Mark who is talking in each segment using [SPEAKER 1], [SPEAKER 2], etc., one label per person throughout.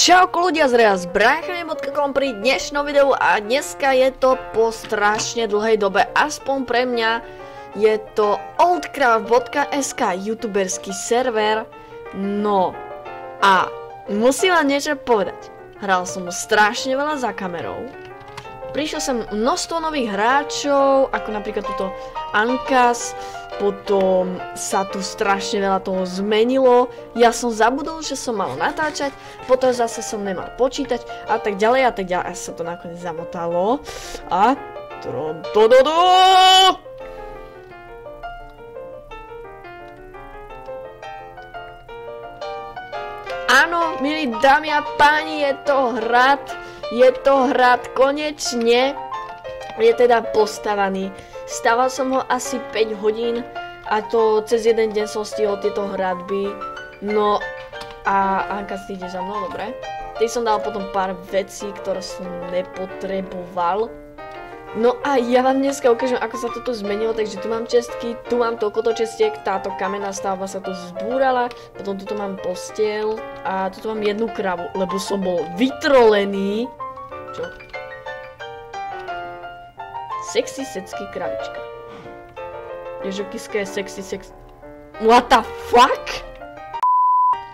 [SPEAKER 1] Čauko ľudia, zrejme z Brachane.com pri dnešnom videu a dneska je to po strašne dlhej dobe, aspoň pre mňa je to oldcraft.sk, youtuberský server. No a musím vám niečo povedať, hral som strašne veľa za kamerou, prišlo sem množstvo nových hráčov, ako napríklad túto Ankas. Potom sa tu strašne veľa toho zmenilo, ja som zabudol, že som mal natáčať, potom zase som nemal počítať a tak ďalej, a sa to nakoniec zamotalo a áno, milí dámy a páni, je to hrad, konečne je teda postavaný. Stával som ho asi 5 hodín a to cez jeden deň som stihol tieto hradby. No a Anka, si ide za mnou, dobre? Tej som dal potom pár vecí, ktoré som nepotreboval. No a ja vám dneska ukážem, ako sa toto zmenilo, takže tu mám čestky, tu mám toľkoto čestiek, táto kamenná stavba sa tu zbúrala, potom tuto mám postiel a tuto mám jednu kravu, lebo som bol vytrolený. Čo? Sexy secky kravička. Ježokiska je sexy. What the fuck?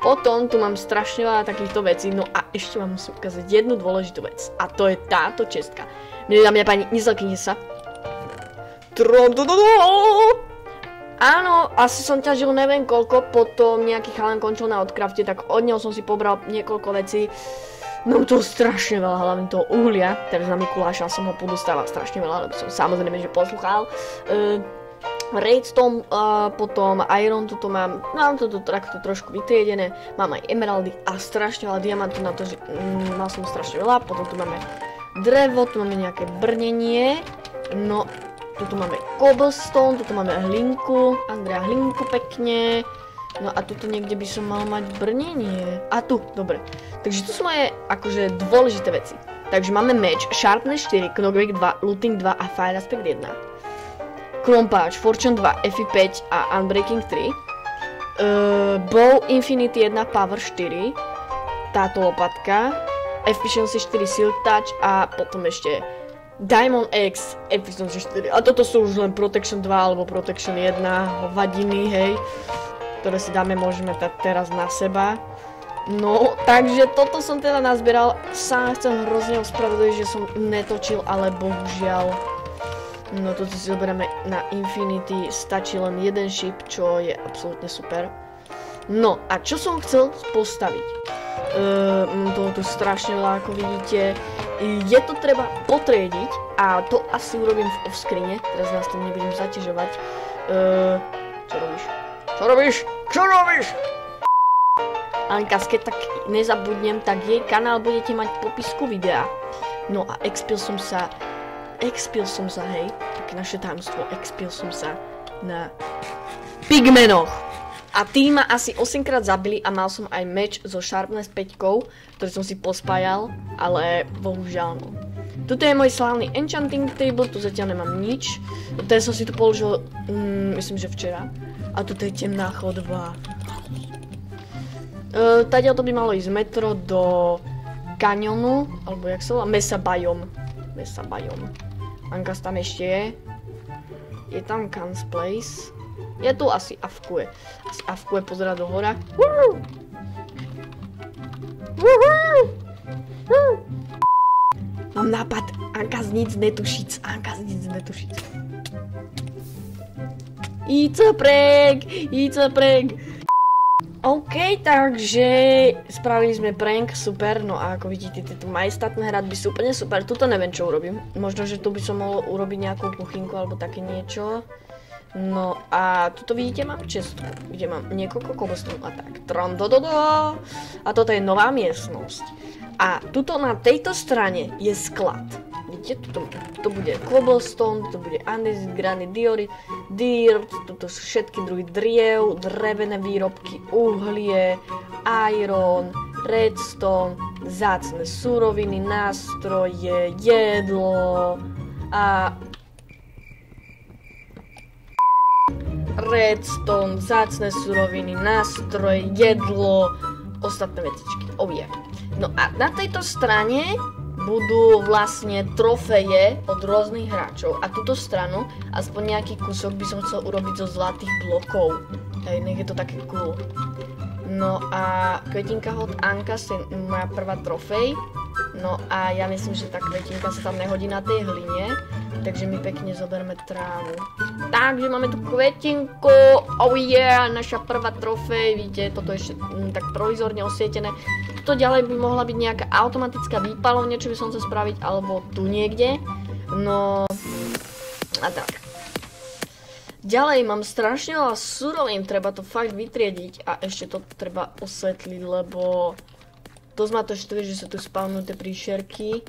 [SPEAKER 1] Potom tu mám strašne veľa takýchto vecí, no a ešte vám musím ukázať jednu dôležitú vec. A to je táto čestka. Milí dámy a páni, nezlaknite sa. Áno, asi som ťažil neviem koľko, potom nejaký chalan končil na Oldcrafte, tak od neho som si pobral niekoľko vecí. No to strašne veľa, hlavne toho uhlia, teraz na Mikuláša som ho podostával strašne veľa, lebo som samozrejme, že posluchal. Redstone, potom Iron, tuto mám toto takto trošku vytriedené, mám aj emeraldy a strašne veľa diamantov na to, že mal som strašne veľa, potom tu máme drevo, tu máme nejaké brnenie, no, tuto máme cobblestone, tuto máme hlinku, Andrea hlinku pekne. No a tuto niekde by som mal mať brnenie. A tu, dobre. Takže tu sú moje akože dôležité veci. Takže máme meč, Sharpness 4, Knockback 2, Looting 2 a Fire Aspect 1. Krompáč, Fortune 2, FI 5 a Unbreaking 3. Bow Infinity 1, Power 4. Táto lopatka. Efficiency 4, Silk Touch a potom ešte Diamond X, Efficiency 4. A toto sú už len Protection 2 alebo Protection 1, hovadiny, hej, ktoré si dáme, môžeme dať teraz na seba. No, takže toto som teda nazbieral. Sám chcem hrozne ospravedliť, že som netočil, ale bohužiaľ. No, toto si zoberieme na Infinity, stačí len jeden ship, čo je absolútne super. No, a čo som chcel postaviť? Toho tu strašne veľa, ako vidíte. Je to treba potriediť a to asi urobím v offscreene. Teraz vás tým nebudem zaťažovať. Čo robíš? Čo robíš? Ankas, keď tak nezabudnem, tak jej kanál budete mať v popisku videa. No a expil som sa, hej, také naše tajomstvo, expil som sa na pigmenoch. A tí ma asi 8 krát zabili a mal som aj meč zo Sharpness 5, ktorý som si pospájal, ale bohužiaľ no. Tuto je môj slávny enchanting table, tu zatiaľ nemám nič. Teraz som si to položil, myslím, že včera. A tuto je temná chodba. Tadiaľ to by malo ísť metro do kanionu, alebo jak sa volá? Mesa Biome. Ankas tam ešte je. Je tam Khan's Place. Je tu asi Afkue. Asi Afkue pozerá do hora. Mám nápad. Ankas nic netušic. It's a prank. OK, takže spravili sme prank, super, no a ako vidíte, tieto majestátne hradby sú úplne super, tuto neviem čo urobím, možno, že tu by som mohol urobiť nejakú kuchynku alebo také niečo. No a tuto vidíte, mám čestku, kde mám niekoľko cobblestone a tak, a toto je nová miestnosť. A tuto na tejto strane je sklad. Vidíte, tuto bude cobblestone, tuto bude andesite, granite, dirt, tuto sú všetky druhy driev, drevené výrobky, uhlie, iron, redstone, vzácne suroviny, nástroje, jedlo a redstone, vzácne suroviny, nástroj, jedlo, ostatné vecičky. Oh yeah. No a na tejto strane budú vlastne trofeje od rôznych hráčov a túto stranu, aspoň nejaký kúsok by som chcel urobiť zo zlatých blokov. Hej, nech je to také cool. No a kvetinka od Anka je moja prvá trofej. No a ja myslím, že tá kvetinka sa tam nehodí na tej hline, takže my pekne zoberme trávu. Takže máme tu kvetinku, oh yeah, naša prvá trofej, vidíte, toto je ešte tak provizorne osvietené. To ďalej by mohla byť nejaká automatická výpalovňa, čo by som chcel spraviť, alebo tu niekde. No a tak. Ďalej mám strašne veľa surovín, treba to fakt vytriediť a ešte to treba osvetliť, lebo dosť ma to štve, že sú tu spavnuté príšerky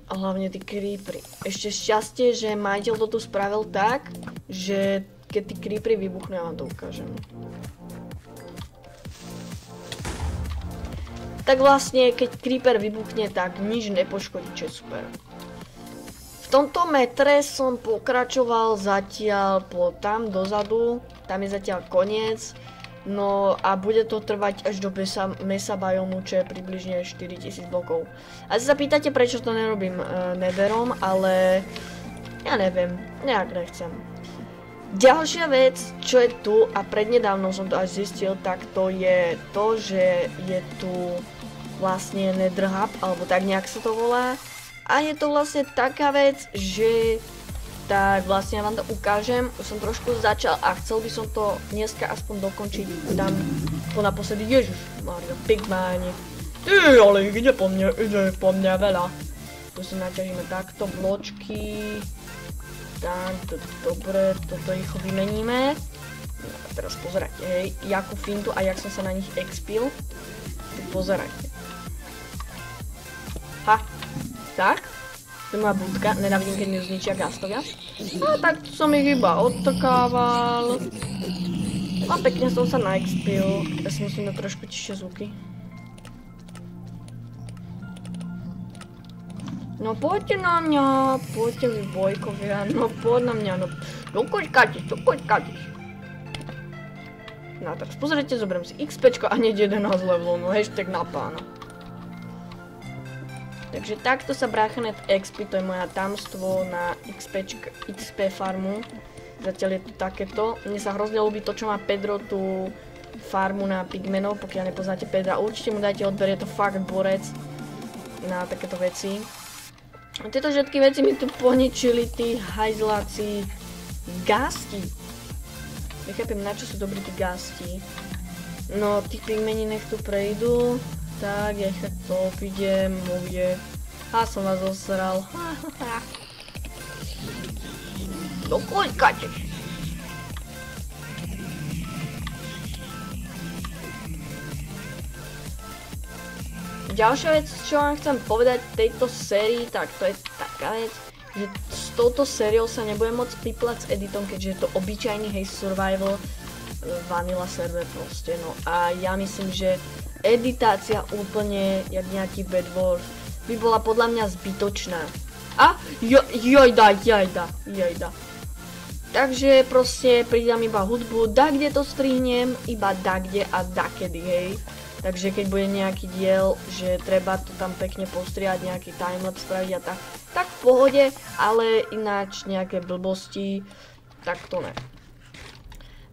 [SPEAKER 1] a hlavne tí creepery. Ešte šťastie, že majiteľ to tu spravil tak, že keď tí creepery vybuchnú, ja vám to ukážem. Tak vlastne, keď creeper vybuchne, tak nič nepoškodí, čo je super. V tomto metre som pokračoval zatiaľ po tam dozadu, tam je zatiaľ koniec. No a bude to trvať až do mesa biomu, čo je približne 4000 blokov. A si sa pýtate, prečo to nerobím netherom, ale ja neviem, nejak nechcem. Ďalšia vec, čo je tu, a prednedávno som to až zistil, tak to je to, že je tu vlastne nether hub, alebo tak nejak sa to volá. A je to vlastne taká vec, že tak vlastne ja vám to ukážem, už som trošku začal a chcel by som to dneska aspoň dokončiť, dám to naposledy, ježišmaria, pigmáni. Ty, ale ide po mňa veľa. Tu si naťažíme takto bločky. Tak, dobre, toto ich vymeníme. No, a teraz pozerajte, hej, jakú fintu a jak som sa na nich expil. Pozerajte. Ha, tak. To je moja budka, nenávidím, keď mi zničia gastovia. A tak som ich iba odtakával. A pekne som sa naexpil. Ja si musím dať trošku tiššie zvuky. No poďte na mňa, poďte vy bojkovia, no poď na mňa, no koľkátiš. No tak pozrite, zoberiem si XPčko a hneď 11 levelov, no hashtag na pána. Takže takto sa Brachanet XP, to je moja tamstvo na XP farmu. Zatiaľ je to takéto. Mne sa hrozne ľúbi to, čo má Pedro, tú farmu na pigmenov, pokiaľ nepoznáte Pedra. Určite mu dajte odber, je to fakt borec na takéto veci. A tieto všetky veci mi tu poničili tí hajzláci gasti. Nechápem, na čo sú dobrí tí gasti. No, tí pigmeni nech tu prejdú. Tak, ja ich to opídem, môže. A som vás osral. No koľkáte? Ďalšia vec, čo vám chcem povedať v tejto sérii, tak to je taká vec, že s touto sériou sa nebudem môcť piplať s editom, keďže je to obyčajný hej survival vanilla server proste, no a ja myslím, že editácia úplne, jak nejaký Bedwars, by bola podľa mňa zbytočná. A jajda. Takže proste pridám iba hudbu, kde to strihnem, iba kde a dakedy, hej. Takže keď bude nejaký diel, že treba to tam pekne postriať, nejaký timelapse spraviť a tak v pohode, ale ináč nejaké blbosti, tak to ne.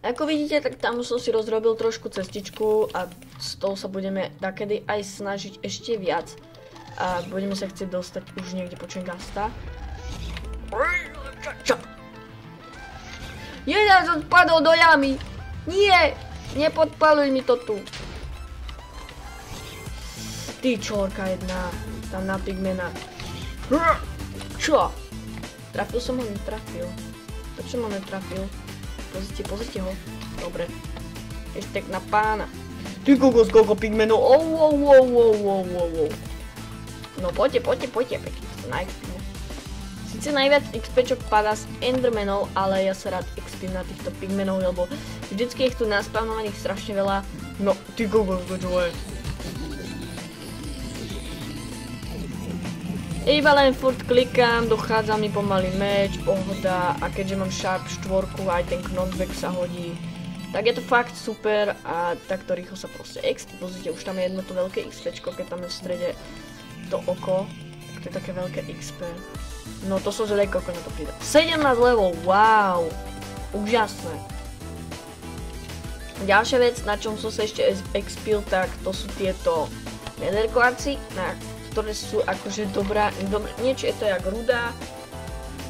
[SPEAKER 1] Ako vidíte, tak tam som si rozrobil trošku cestičku a s tou sa budeme takedy aj snažiť ešte viac. A budeme sa chcieť dostať už niekde, počujem gasta. Jeden som spadol do jamy! Nie! Nepodpaluj mi to tu! Ty čorka jedna, tam na pigmena. Čo? Trafil som ho, netrafil. Prečo ma netrafil? Pozrite ho. Dobre. Ešte tak na pána. Ty kokos, koľko pigmenov. No poďte, pekne sa na XP. Sice najviac XPčok padá z endermanov, ale ja sa rád XP na týchto pigmenov, lebo vždycky je tu naspavnovaných strašne veľa. No, ty kokos, čo je? Iba len furt klikám, dochádza mi pomaly meč, pohoda a keďže mám Sharp 4, aj ten knockback sa hodí. Tak je to fakt super a takto rýchlo sa proste XP. Pozrite, už tam je jedno to veľké XPčko, keď tam je v strede to oko. Tak to je také veľké XP. No to som zvedaj, koľko na to príde. 17 level, wow! Úžasné. Ďalšia vec, na čom som sa ešte XPil, tak to sú tieto nether quartzy, ktoré sú akože niečo je to jak ruda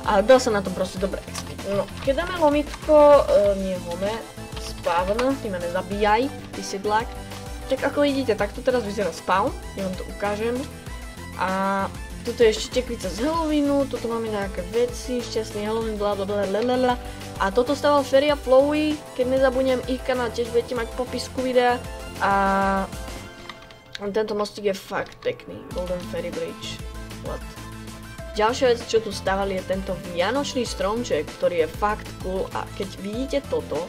[SPEAKER 1] a dá sa na to proste dobre XP. No, keď dáme lomitko, nie home, spawn, ty ma nezabíjaj, ty sedlák. Tak ako vidíte, takto teraz vyzerá spawn, ja vám to ukážem. A toto je ešte tekvica z Halloweenu, toto máme nejaké veci, šťastný Halloween, blablabla. A toto stával Feria Flowy, keď nezabudnem ich kanál, tiež budete mať v popisku videa. A tento mostík je fakt pekný, Golden Fairy Bridge. What? Ďalšia vec, čo tu stávali, je tento vianočný stromček, ktorý je fakt cool a keď vidíte toto,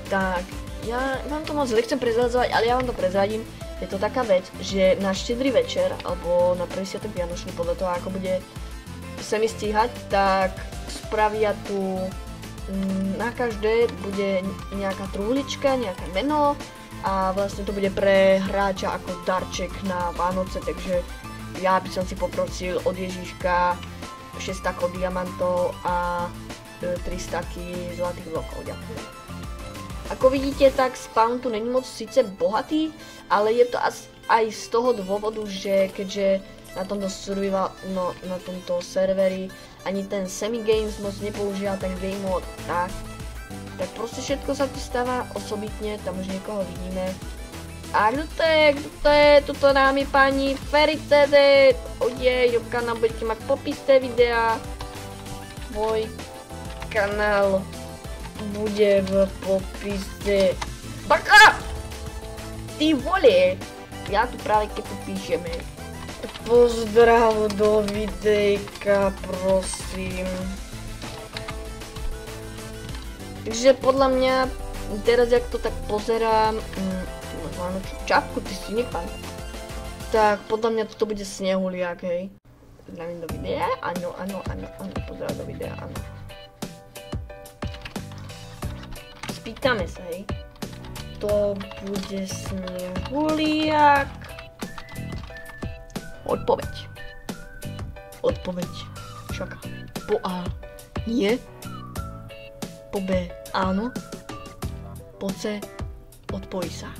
[SPEAKER 1] tak ja vám to moc nechcem prezradzovať, ale ja vám to prezradím. Je to taká vec, že na štedrý večer, alebo na prvý sviatok vianočný, podľa toho ako bude sa mi stíhať, tak spravia tu na každé bude nejaká truhlička, nejaké meno a vlastne to bude pre hráča ako darček na Vánoce, takže ja by som si poprosil od Ježiška 6 takov diamantov a 3 staky zlatých blokov. Ďakujem. Ako vidíte, tak spawn tu není moc síce bohatý, ale je to aj z toho dôvodu, že keďže na tomto survival, no na tomto serveri ani ten semi-games moc nepoužíva ten game mode, tak proste všetko sa tu stáva osobitne, tam už niekoho vidíme. A kto to je, tuto dámy pani FairyTD, ojej, kanál budete mať v popise videa. Môj kanál bude v popise. Baka! Ty vole! Ja tu práve keď tu píšeme. Pozdrav do videjka, prosím. Takže podľa mňa, teraz jak to tak pozerám, čapku, ty si nepán. Tak podľa mňa toto bude snehuliak, hej. Zdravím do videa, áno, pozdrav do videa, áno. Spýtame sa, hej. To bude snehuliak. Odpoveď. Čaká. Po A. Nie. Po B. Áno. Po C. Odpojí sa.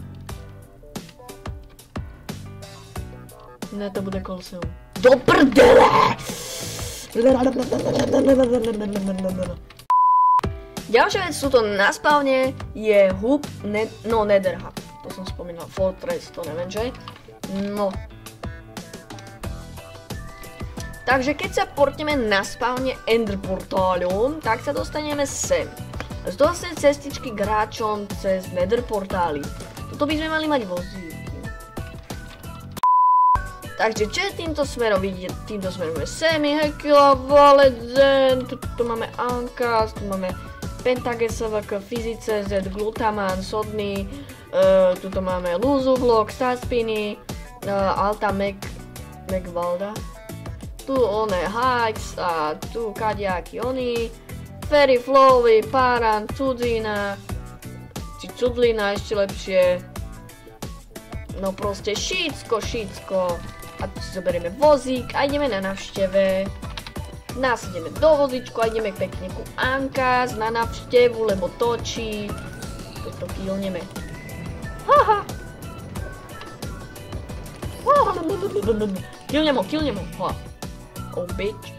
[SPEAKER 1] Ne, to bude Colosseum. Do prdele! Ďalšia vec, sú to na spawne, je hub, Nether hub. To som spomínal, Fortress, to neviem, že? No. Takže keď sa portneme na spawne Ender portáľom, tak sa dostaneme sem. Z dostane cestičky k hráčom cez Nether portály. Toto by sme mali mať vozíky. Takže čo je týmto smerom? Vidíte, týmto smerom je Semi, Hekila, Valezen, tu máme Ankas, tu máme Pentagesovk, Fyzice, Z, Glutaman, Sodny, tuto máme Luzuvlog, Starspiny, Alta Megvalda. Tu one Hikes a tu kadejaký oni, Fairy Flowy, Paran, Cudzina, či Cudlina ešte lepšie, no proste šícko. A tu si zoberieme vozík a ideme na návšteve. Nasadíme do vozíčku a ideme pekne ku Ankas na návštevu, lebo točí. Toto killneme. Haha. Killneme. Oh bitch.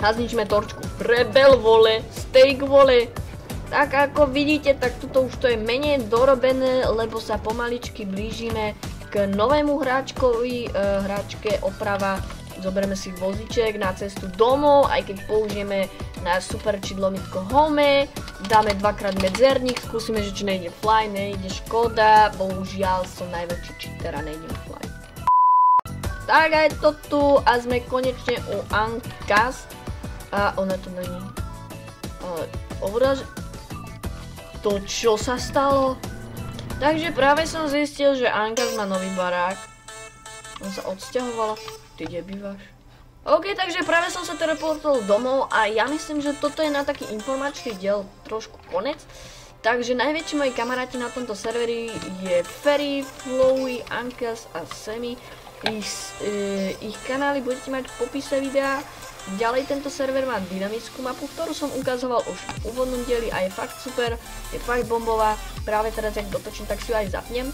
[SPEAKER 1] A zničíme torčku. Rebel vole, steak vole. Tak ako vidíte, tak tuto už to je menej dorobené, lebo sa pomaličky blížime k novému hráčke oprava. Zoberieme si vozíček na cestu domov, aj keď použijeme náš super čidlomitko home. Dáme dvakrát medzerník, skúsime, že či nejde fly, nejde škoda. Bohužiaľ som najväčší cheater a nejde fly. Tak aj to tu a sme konečne u Ankas. A ona tu není. To čo sa stalo? Takže práve som zistil, že Ankas má nový barák. On sa odsťahovala. Ty kde bývaš? OK, takže práve som sa teleportoval domov a ja myslím, že toto je na taký informačný diel trošku konec. Takže najväčší moji kamaráti na tomto serveri je Ferry, Flowey, Ankas a Semi. Ich kanály budete mať v popise videa. Ďalej tento server má dynamickú mapu, ktorú som ukazoval už v úvodnom dieli a je fakt super, je fakt bombová. Práve teraz, ak dotočím, tak si ju aj zapnem.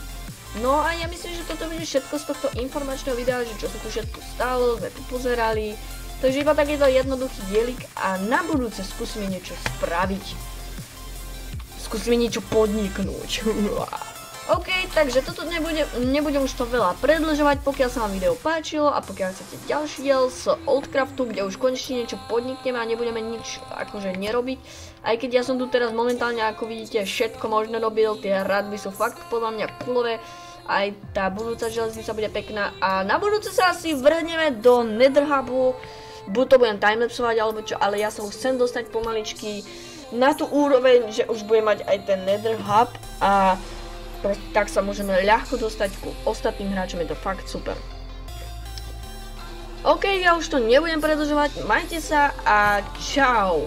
[SPEAKER 1] No a ja myslím, že toto bude všetko z tohto informačného videa, že čo sa tu všetko stalo, sme tu pozerali. Takže iba takýto jednoduchý dielik a na budúce skúsime niečo spraviť. Skúsime niečo podniknúť. OK, takže toto nebudem už to veľa predĺžovať, pokiaľ sa vám video páčilo a pokiaľ chcete ďalší diel z Oldcraftu, kde už konečne niečo podnikneme a nebudeme nič akože nerobiť. Aj keď ja som tu teraz momentálne, ako vidíte, všetko možné robil, tie radby sú fakt podľa mňa coolové. Aj tá budúca železnica bude pekná a na budúce sa asi vrhneme do Netherhubu. Buď to budem timelapsovať alebo čo, ale ja sa už chcem dostať pomaličky na tú úroveň, že už budem mať aj ten Netherhub a tak sa môžeme ľahko dostať ku ostatným hráčom, je to fakt super. OK, ja už to nebudem predĺžovať, majte sa a čau!